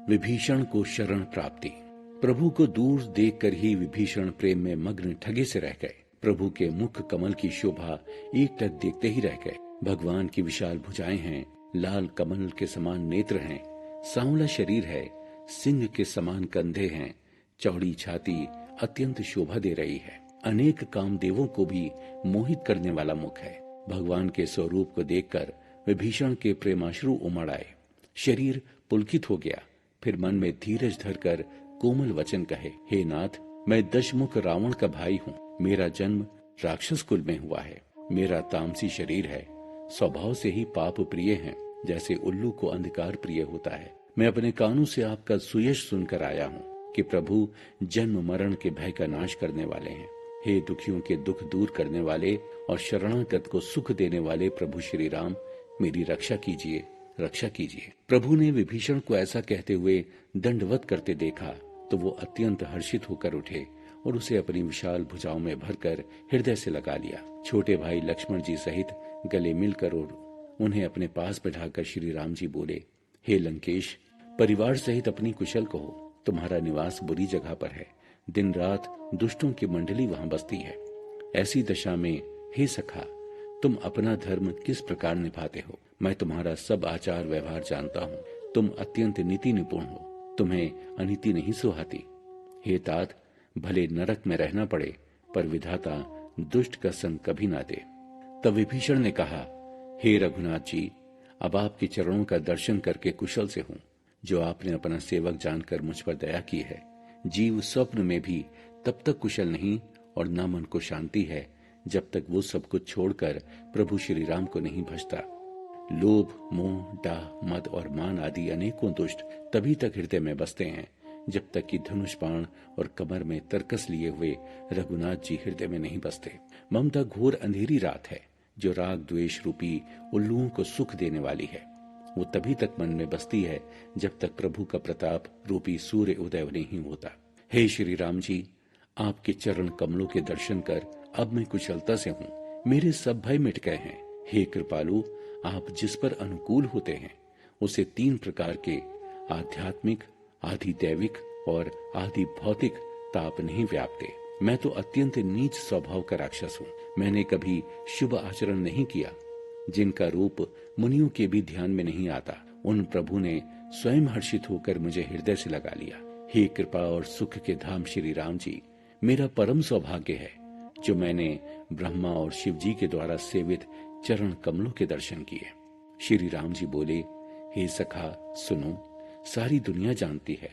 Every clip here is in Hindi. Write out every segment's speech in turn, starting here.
विभीषण को शरण प्राप्ति। प्रभु को दूर देखकर ही विभीषण प्रेम में मग्न ठगे से रह गए। प्रभु के मुख कमल की शोभा एकटक देखते ही रह गए। भगवान की विशाल भुजाएं हैं, लाल कमल के समान नेत्र हैं, सांवला शरीर है, सिंह के समान कंधे हैं, चौड़ी छाती अत्यंत शोभा दे रही है। अनेक कामदेवों को भी मोहित करने वाला मुख है। भगवान के स्वरूप को देखकर विभीषण के प्रेमाश्रु उमड़ आए। शरीर पुलकित हो गया। फिर मन में धीरज धरकर कोमल वचन कहे, हे नाथ, मैं दशमुख रावण का भाई हूँ। मेरा जन्म राक्षस कुल में हुआ है। मेरा तामसी शरीर है, स्वभाव से ही पाप प्रिय है, जैसे उल्लू को अंधकार प्रिय होता है। मैं अपने कानों से आपका सुयश सुनकर आया हूँ कि प्रभु जन्म मरण के भय का नाश करने वाले हैं। हे दुखियों के दुख दूर करने वाले और शरणागत को सुख देने वाले प्रभु श्री राम, मेरी रक्षा कीजिए, रक्षा कीजिए। प्रभु ने विभीषण को ऐसा कहते हुए दंडवत करते देखा तो वो अत्यंत हर्षित होकर उठे और उसे अपनी विशाल भुजाओं में भरकर हृदय से लगा लिया। छोटे भाई लक्ष्मण जी सहित गले मिलकर और उन्हें अपने पास बैठाकर श्री राम जी बोले, हे लंकेश, परिवार सहित अपनी कुशल कहो। तुम्हारा निवास बुरी जगह पर है। दिन रात दुष्टों की मंडली वहां बसती है। ऐसी दशा में हे सखा, तुम अपना धर्म किस प्रकार निभाते हो? मैं तुम्हारा सब आचार व्यवहार जानता हूँ। तुम अत्यंत नीति निपुण हो, तुम्हें अनीति नहीं सुहाती। हे तात, भले नरक में रहना पड़े पर विधाता दुष्ट का संग कभी ना दे। तब विभीषण ने कहा, हे रघुनाथ जी, अब आपके चरणों का दर्शन करके कुशल से हूँ। जो आपने अपना सेवक जानकर मुझ पर दया की है। जीव स्वप्न में भी तब तक कुशल नहीं और न मन को शांति है जब तक वो सब कुछ छोड़कर प्रभु श्री राम को नहीं भजता। लोभ, मोह, डाह, मद और मान आदि अनेकों दुष्ट तभी तक हृदय में बसते हैं जब तक कि धनुष बाण और कमर में तरकस लिए हुए रघुनाथ जी हृदय में नहीं बसते। ममता घोर अंधेरी रात है जो राग द्वेष रूपी उल्लुओं को सुख देने वाली है। वो तभी तक मन में बसती है जब तक प्रभु का प्रताप रूपी सूर्य उदय नहीं होता। हे श्री राम जी, आपके चरण कमलों के दर्शन कर अब मैं कुशलता से हूँ। मेरे सब भय मिट गए हैं। हे कृपालु, आप जिस पर अनुकूल होते हैं उसे 3 प्रकार के आध्यात्मिक, आधि दैविक और आधि भौतिक ताप नहीं व्यापते। मैं तो अत्यंत नीच स्वभाव का राक्षस हूँ। मैंने कभी शुभ आचरण नहीं किया। जिनका रूप मुनियों के भी ध्यान में नहीं आता, उन प्रभु ने स्वयं हर्षित होकर मुझे हृदय से लगा लिया। हे कृपा और सुख के धाम श्री राम जी, मेरा परम सौभाग्य है जो मैंने ब्रह्मा और शिव जी के द्वारा सेवित चरण कमलों के दर्शन किए। श्री राम जी बोले, हे सखा सुनो, सारी दुनिया जानती है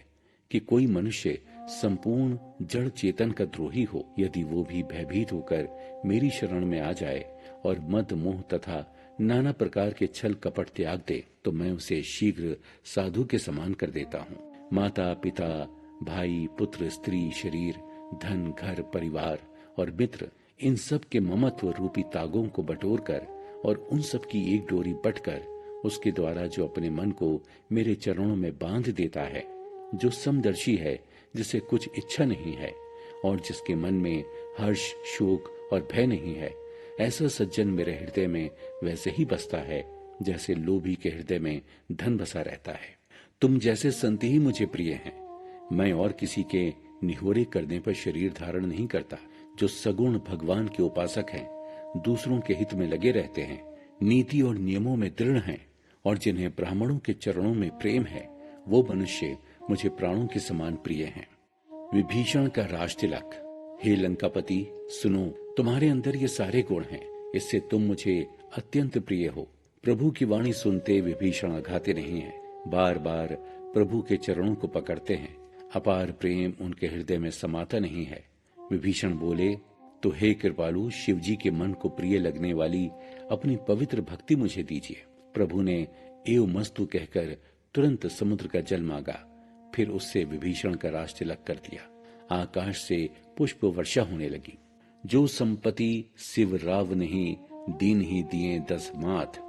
कि कोई मनुष्य संपूर्ण जड़ चेतन का द्रोही हो, यदि वो भी भयभीत होकर मेरी शरण में आ जाए और मद मोह तथा नाना प्रकार के छल कपट त्याग दे तो मैं उसे शीघ्र साधु के समान कर देता हूँ। माता पिता, भाई, पुत्र, स्त्री, शरीर, धन, घर, परिवार और मित्र, इन सब के ममत्व रूपी तागों को बटोर कर और उन सब की एक डोरी बटकर उसके द्वारा जो अपने मन को मेरे चरणों में बांध देता है, जो समदर्शी है, जिसे कुछ इच्छा नहीं है और जिसके मन में हर्ष, शोक और भय नहीं है, ऐसा सज्जन मेरे हृदय में वैसे ही बसता है जैसे लोभी के हृदय में धन बसा रहता है। तुम जैसे संत ही मुझे प्रिय हैं। मैं और किसी के निहोरे करने पर शरीर धारण नहीं करता। जो सगुण भगवान के उपासक हैं, दूसरों के हित में लगे रहते हैं, नीति और नियमों में दृढ़ हैं और जिन्हें ब्राह्मणों के चरणों में प्रेम है, वो मनुष्य मुझे प्राणों के समान प्रिय हैं। विभीषण का राज तिलक। हे लंकापति, सुनो, तुम्हारे अंदर ये सारे गुण हैं, इससे तुम मुझे अत्यंत प्रिय हो। प्रभु की वाणी सुनते विभीषण अघाते नहीं है, बार बार प्रभु के चरणों को पकड़ते हैं। अपार प्रेम उनके हृदय में समाता नहीं है। विभीषण बोले, तो हे कृपालु, शिव जी के मन को प्रिय लगने वाली अपनी पवित्र भक्ति मुझे दीजिए। प्रभु ने एव मस्तु कहकर तुरंत समुद्र का जल मांगा, फिर उससे विभीषण का राज तिलक कर दिया। आकाश से पुष्प वर्षा होने लगी। जो संपत्ति शिव राव नहीं, दीन ही दिए 10 माथ,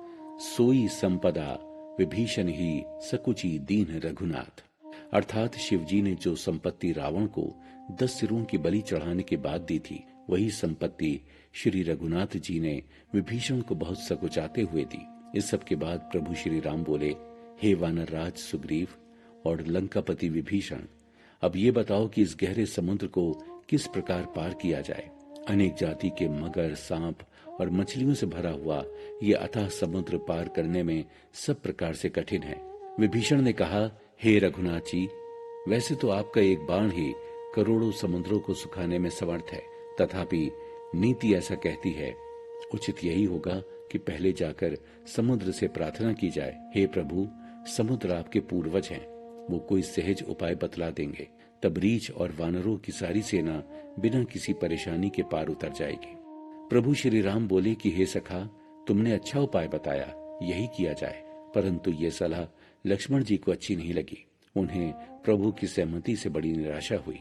सोई संपदा विभीषण ही सकुची दीन रघुनाथ। अर्थात शिव जी ने जो संपत्ति रावण को 10 सिरों की बलि चढ़ाने के बाद दी थी, वही संपत्ति श्री रघुनाथ जी ने विभीषण को बहुत सकुचाते हुए दी। इस सब के बाद प्रभु श्री राम बोले, हे वानर राज सुग्रीव, और लंकापति विभीषण, अब ये बताओ कि इस गहरे समुद्र को किस प्रकार पार किया जाए। अनेक जाति के मगर, सांप और मछलियों से भरा हुआ ये अथाह समुद्र पार करने में सब प्रकार से कठिन है। विभीषण ने कहा, हे रघुनाथ जी, वैसे तो आपका एक बाण ही करोड़ों समुद्रों को सुखाने में समर्थ है, तथापि नीति ऐसा कहती है, उचित यही होगा कि पहले जाकर समुद्र से प्रार्थना की जाए। हे प्रभु, समुद्र आपके पूर्वज हैं, वो कोई सहज उपाय बतला देंगे, तब रीछ और वानरों की सारी सेना बिना किसी परेशानी के पार उतर जाएगी। प्रभु श्री राम बोले कि हे सखा, तुमने अच्छा उपाय बताया, यही किया जाए। परंतु ये सलाह लक्ष्मण जी को अच्छी नहीं लगी। उन्हें प्रभु की सहमति से बड़ी निराशा हुई।